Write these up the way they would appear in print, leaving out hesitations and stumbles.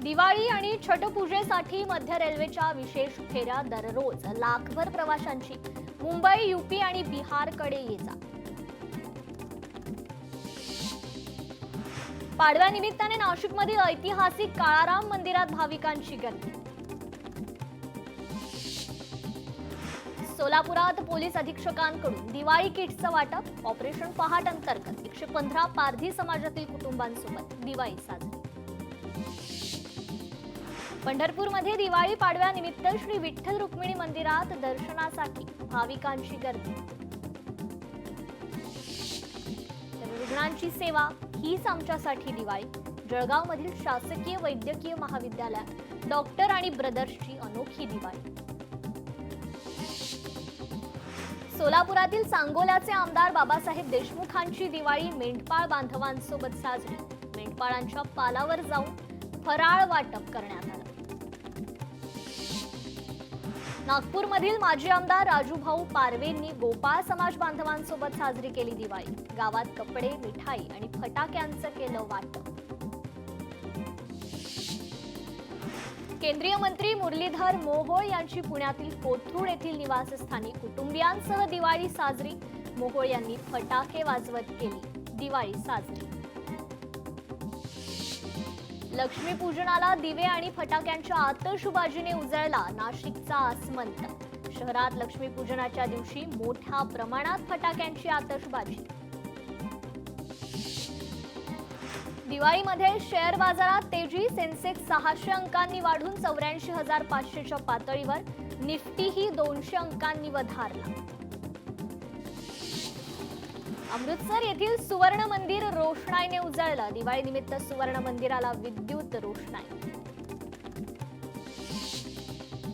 दिवाळी आणि छठपूजेसाठी मध्य रेल्वेच्या विशेष फेऱ्या दररोज लाखभर प्रवाशांची मुंबई, यूपी आणि बिहारकडे ये जा. पाडव्यानिमित्ताने नाशिकमधील ऐतिहासिक काळाराम मंदिरात भाविकांची गर्दी. सोलापुरात पोलीस अधीक्षकांकडून दिवाळी किट्सचं वाटप. ऑपरेशन पहाट अंतर्गत 115 पारधी समाजातील कुटुंबांसोबत दिवाळी साजरी. पंढरपूरमध्ये दिवाळी पाडव्यानिमित्त श्री विठ्ठल रुक्मिणी मंदिरात दर्शनासाठी भाविकांची गर्दी. रुग्णांची सेवा हीच आमच्यासाठी दिवाळी. जळगावमधील शासकीय वैद्यकीय महाविद्यालयात डॉक्टर आणि ब्रदर्सची अनोखी दिवाळी. सोलापुरातील सांगोल्याचे आमदार बाबासाहेब देशमुखांची दिवाळी मेंढपाळ बांधवांसोबत साजरी. मेंढपाळांच्या पालावर जाऊन फराळ वाटप करण्यात आलं. नागपूरमधील माजी आमदार राजूभाऊ पारवेंनी गोपाळ समाज बांधवांसोबत साजरी केली दिवाळी. गावात कपडे, मिठाई आणि फटाक्यांचं केलं वाटप. केंद्रीय मंत्री मुरलीधर मोहोळ यांची पुण्यातील कोथरूड येथील निवासस्थानी कुटुंबियांसह दिवाळी साजरी. मोहोळ यांनी फटाके वाजवत केली दिवाळी साजरी. लक्ष्मीपूजनाला दिवे आणि फटाक्यांच्या आतषबाजीने उजळला नाशिकचा आसमंत. शहरात लक्ष्मीपूजनाच्या दिवशी मोठ्या प्रमाणात फटाक्यांची आतषबाजी. दिवाळीमध्ये शेअर बाजारात तेजी. सेन्सेक्स 600 अंकांनी वाढून 84,500च्या पातळीवर. निफ्टीही 200 अंकांनी वधारला. अमृतसर येथील सुवर्ण मंदिर रोषणाईने उजळलं. दिवाळीनिमित्त सुवर्ण मंदिराला विद्युत रोषणाई.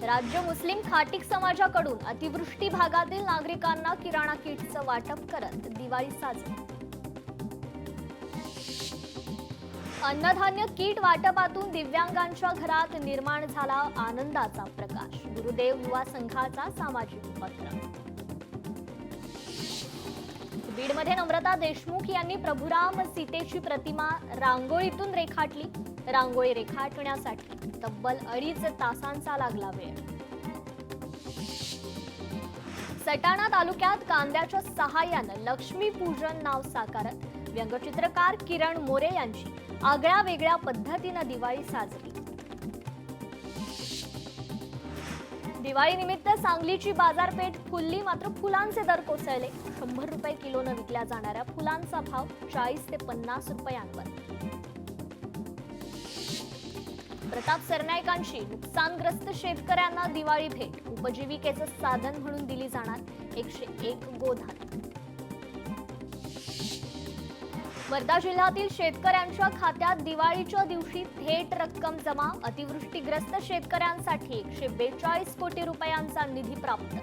राज्य मुस्लिम खाटीक समाजाकडून अतिवृष्टी भागातील नागरिकांना किराणा किटचं वाटप करत दिवाळी साजरी. अन्नधान्य किट वाटपातून दिव्यांगांच्या घरात निर्माण झाला आनंदाचा प्रकाश. गुरुदेव युवा संघाचा सामाजिक उपक्रम. बीडमध्ये नम्रता देशमुख यांनी प्रभुराम सीतेची प्रतिमा रांगोळीतून रेखाटली. रांगोळी रेखाटण्यासाठी तब्बल 2.5 तासांचा लागला वेळ. सटाणा तालुक्यात कांद्याच्या सहाय्यानं लक्ष्मीपूजन नाव साकारत व्यंगचित्रकार किरण मोरे यांची आगळ्या वेगळ्या पद्धतीनं दिवाळी साजरी. दिवाळीनिमित्त सांगलीची बाजारपेठ फुलली. मात्र फुलांचे दर कोसळले. 100 रुपये किलोनं विकल्या जाणाऱ्या फुलांचा भाव 40 ते 50 रुपयांवर. प्रताप सरनाईकांची नुकसानग्रस्त शेतकऱ्यांना दिवाळी भेट. उपजीविकेचं साधन म्हणून दिली जाणार 101 गोधन. वर्धा जिल्ह्यातील शेतकऱ्यांच्या खात्यात दिवाळीच्या दिवशी थेट रक्कम जमा. अतिवृष्टीग्रस्त शेतकऱ्यांसाठी 142 कोटी रुपयांचा निधी प्राप्त.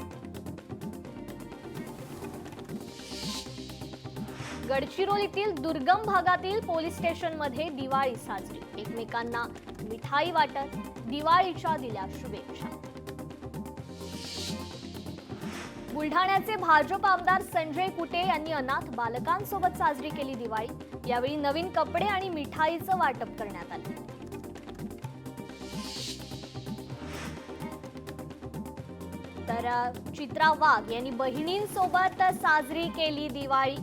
गडचिरोलीतील दुर्गम भागातील पोलीस स्टेशनमध्ये दिवाळी साजरी. एकमेकांना मिठाई वाटत दिवाळीच्या दिल्या शुभेच्छा. बुलढाण्याचे भाजप आमदार संजय कुटे यांनी अनाथ बालकांसोबत साजरी केली दिवाळी. यावेळी नवीन कपडे आणि मिठाईचं वाटप करण्यात आलं. तर चित्रा वाघ यांनी बहिणींसोबत साजरी केली दिवाळी.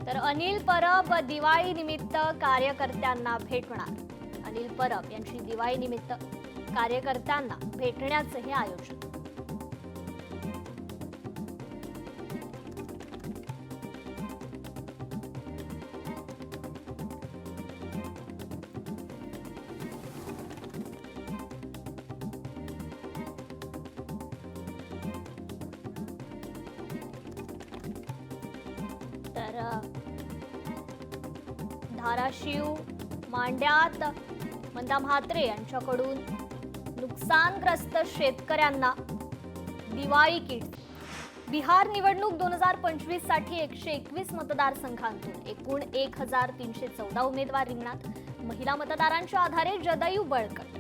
तर अनिल परब दिवाळी निमित्त कार्यकर्त्यांना भेटणार. अनिल परब यांची दिवाळी निमित्त कार्यकर्त्यांना भेटण्याचं हे आयोजन. तर धाराशिव मांड्यात मंदा म्हात्रे यांच्याकडून नुकसानग्रस्त शेतकऱ्यांना दिवाळी किट. बिहार निवडणूक 2025 साठी 121 मतदारसंघांतून एकूण 1314 उमेदवार रिंगणात. महिला मतदारांच्या आधारे जदयू बळकट.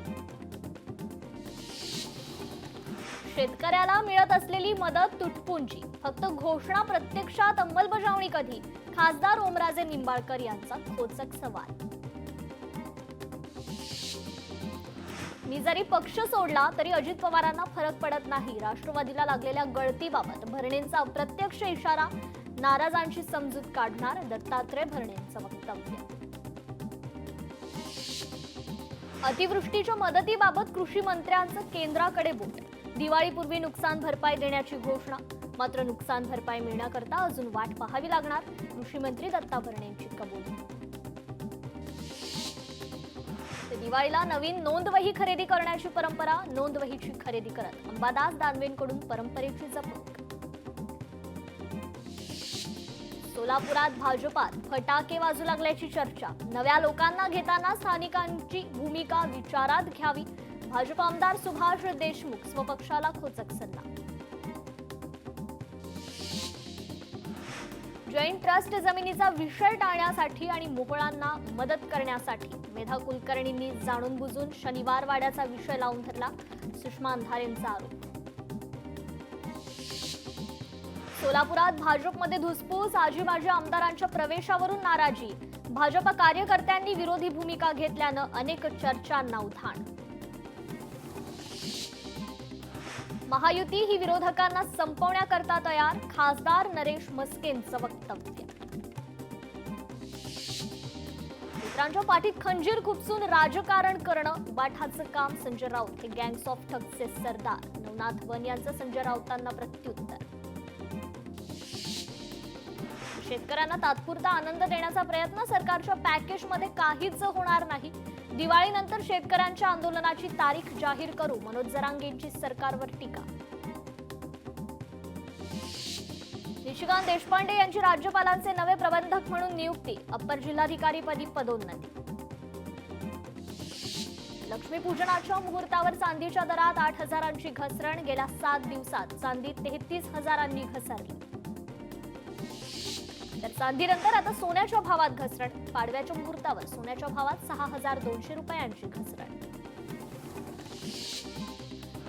शेतकऱ्याला मिळत असलेली मदत तुटपुंजी, फक्त घोषणा, प्रत्यक्षात अंमलबजावणी कधी? खासदार ओमराजे निंबाळकर यांचा खोचक सवाल. मी जरी पक्ष सोडला तरी अजित पवारांना फरक पडत नाही. राष्ट्रवादीला लागलेल्या गळतीबाबत भरणेंचा अप्रत्यक्ष इशारा. नाराजांची समजूत काढणार, दत्तात्रय भरणेंचं वक्तव्य. अतिवृष्टीच्या मदतीबाबत कृषी मंत्र्यांचं केंद्राकडे बोट. दिवाळीपूर्वी नुकसान भरपाई देण्याची घोषणा, मात्र नुकसान भरपाई मिळण्याकरता अजून वाट पाहावी लागणार. कृषी मंत्री दत्ता भरणेंची कबुली. दिवाळीला नवीन नोंदवही खरेदी करण्याची परंपरा. नोंदवहीची खरेदी करत अंबादास दानवेंकडून परंपरेची जपणूक. सोलापुरात भाजपात फटाके वाजू लागल्याची चर्चा. नव्या लोकांना घेताना स्थानिकांची भूमिका विचारात घ्यावी. भाजप आमदार सुभाष देशमुख स्वपक्षाला खोचक सल्ला. जैन ट्रस्ट जमिनीचा विषय टाळण्यासाठी आणि मोहळांना मदत करण्यासाठी मेधा कुलकर्णींनी जाणून बुजून शनिवार वाड्याचा विषय लावून धरला. सुषमा अंधारेंचा आरोप. सोलापुरात भाजपमध्ये धुसफूस. आजी माजी आमदारांच्या प्रवेशावरून नाराजी. भाजप कार्यकर्त्यांनी विरोधी भूमिका घेतल्यानं अनेक चर्चांना उधाण. महायुती ही विरोधकांना संपवण्याकरता तयार. खासदार नरेश मस्केंचं वक्तव्य. मित्रांच्या पाठीत खंजीर खुपसून राजकारण करणं, उबाठाचं काम. संजय राऊत हे गँग्स ऑफ ठगचे सरदार. नवनाथ वन यांचं संजय राऊतांना प्रत्युत्तर. शेतकऱ्यांना तात्पुरता आनंद देण्याचा प्रयत्न. सरकारच्या पॅकेजमध्ये काहीच होणार नाही. दिवाळीनंतर शेतकऱ्यांच्या आंदोलनाची तारीख जाहीर करू. मनोज जरांगेंची सरकारवर टीका. निशिकांत देशपांडे यांची राज्यपालांचे नवे प्रबंधक म्हणून नियुक्ती. अप्पर जिल्हाधिकारीपदी पदोन्नती. लक्ष्मीपूजनाच्या मुहूर्तावर चांदीच्या दरात 8,000ची घसरण. गेल्या 7 दिवसात चांदी 33,000नी घसरली. तर चांदीनंतर आता सोन्याच्या भावात घसरण. पाडव्याच्या मुहूर्तावर सोन्याच्या भावात 6,200 रुपयांची घसरण.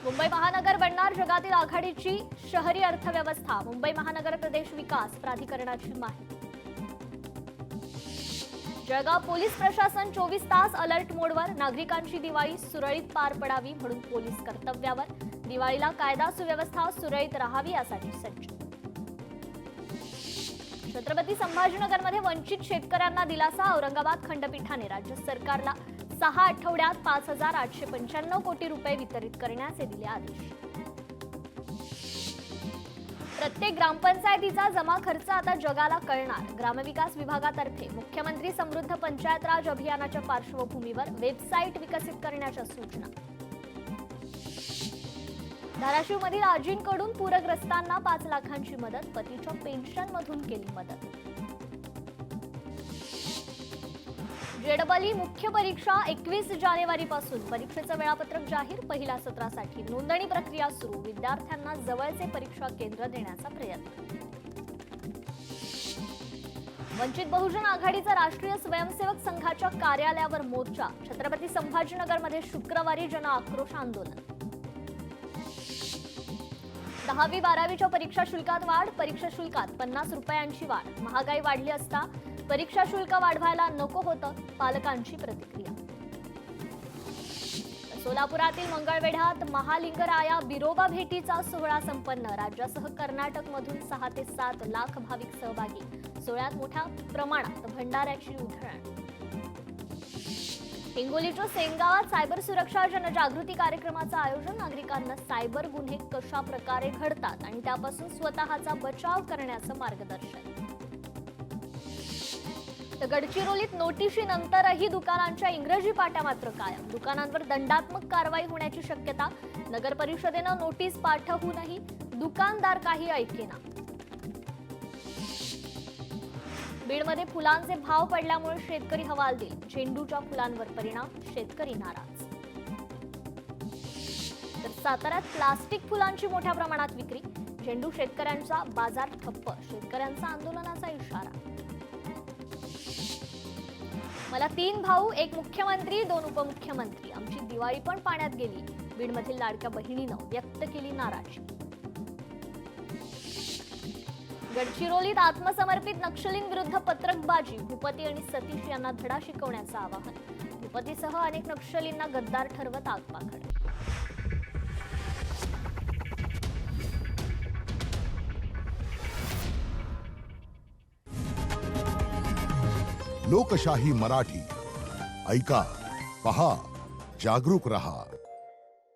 मुंबई महानगर बनणार जगातील आघाडीची शहरी अर्थव्यवस्था. मुंबई महानगर प्रदेश विकास प्राधिकरणाची माहिती. जळगाव पोलीस प्रशासन 24 तास अलर्ट मोडवर. नागरिकांची दिवाळी सुरळीत पार पडावी म्हणून पोलीस कर्तव्यावर. दिवाळीला कायदा सुव्यवस्था सुरळीत राहावी यासाठी सज्ज. छत्रपती संभाजीनगरमध्ये वंचित शेतकऱ्यांना दिलासा. औरंगाबाद खंडपीठाने राज्य सरकारला 6 आठवड्यात 5,895 कोटी रुपये वितरित करण्याचे दिले आदेश. प्रत्येक ग्रामपंचायतीचा जमा खर्च आता जगाला कळणार. ग्रामविकास विभागातर्फे मुख्यमंत्री समृद्ध पंचायत राज अभियानाच्या पार्श्वभूमीवर वेबसाईट विकसित करण्याच्या सूचना. धाराशिवमधील आजींकडून पूरग्रस्तांना 5 लाखांची मदत. पतीच्या पेन्शनमधून केली मदत. जेडबली मुख्य परीक्षा 21 जानेवारीपासून. परीक्षेचं वेळापत्रक जाहीर. पहिल्या सत्रासाठी नोंदणी प्रक्रिया सुरू. विद्यार्थ्यांना जवळचे परीक्षा केंद्र देण्याचा प्रयत्न. वंचित बहुजन आघाडीचा राष्ट्रीय स्वयंसेवक संघाच्या कार्यालयावर मोर्चा. छत्रपती संभाजीनगरमध्ये शुक्रवारी जन आक्रोश आंदोलन. 10वी-12वीच्या परीक्षा शुल्कात वाढ. परीक्षा शुल्कात 50 रुपयांची वाढ. महागाई वाढली असता परीक्षा शुल्क वाढवायला नको होतं, पालकांची प्रतिक्रिया. सोलापुरातील मंगळवेढ्यात महालिंगराया बिरोबा भेटीचा सोहळा संपन्न. राज्यासह कर्नाटकमधून 6 ते 7 लाख भाविक सहभागी. सोहळ्यात मोठ्या प्रमाणात भंडाऱ्याची उधळण. हिंगोलीच्या सेनगावात सायबर सुरक्षा जनजागृती कार्यक्रमाचं आयोजन. नागरिकांना सायबर गुन्हे कशा प्रकारे घडतात आणि त्यापासून स्वतःचा बचाव करण्याचं मार्गदर्शन. तर गडचिरोलीत नोटिशीनंतरही दुकानांच्या इंग्रजी पाट्या मात्र कायम. दुकानांवर दंडात्मक कारवाई होण्याची शक्यता. नगर परिषदेनं नोटीस पाठवूनही दुकानदार काही ऐकेना. बीडमध्ये फुलांचे भाव पडल्यामुळे शेतकरी हवालदिल. झेंडूच्या फुलांवर परिणाम. शेतकरी नाराज. तर साताऱ्यात प्लास्टिक फुलांची मोठ्या प्रमाणात विक्री. झेंडू शेतकऱ्यांचा बाजार ठप्प. शेतकऱ्यांचा आंदोलनाचा इशारा. मला 3 भाऊ, 1 मुख्यमंत्री, 2 उपमुख्यमंत्री. आमची दिवाळी पण पाण्यात गेली. बीडमधील लाडक्या बहिणीनं व्यक्त केली नाराजी. गडचिरोलीत आत्मसमर्पित नक्षलींविरुद्ध पत्रकबाजी, भूपती आणि सतीश यांना धडा शिकवण्याचं आवाहन. भूपतीसह अनेक नक्षलींना गद्दार ठरवत आगपाखड. लोकशाही मराठी ऐका, पहा, जागरूक रहा.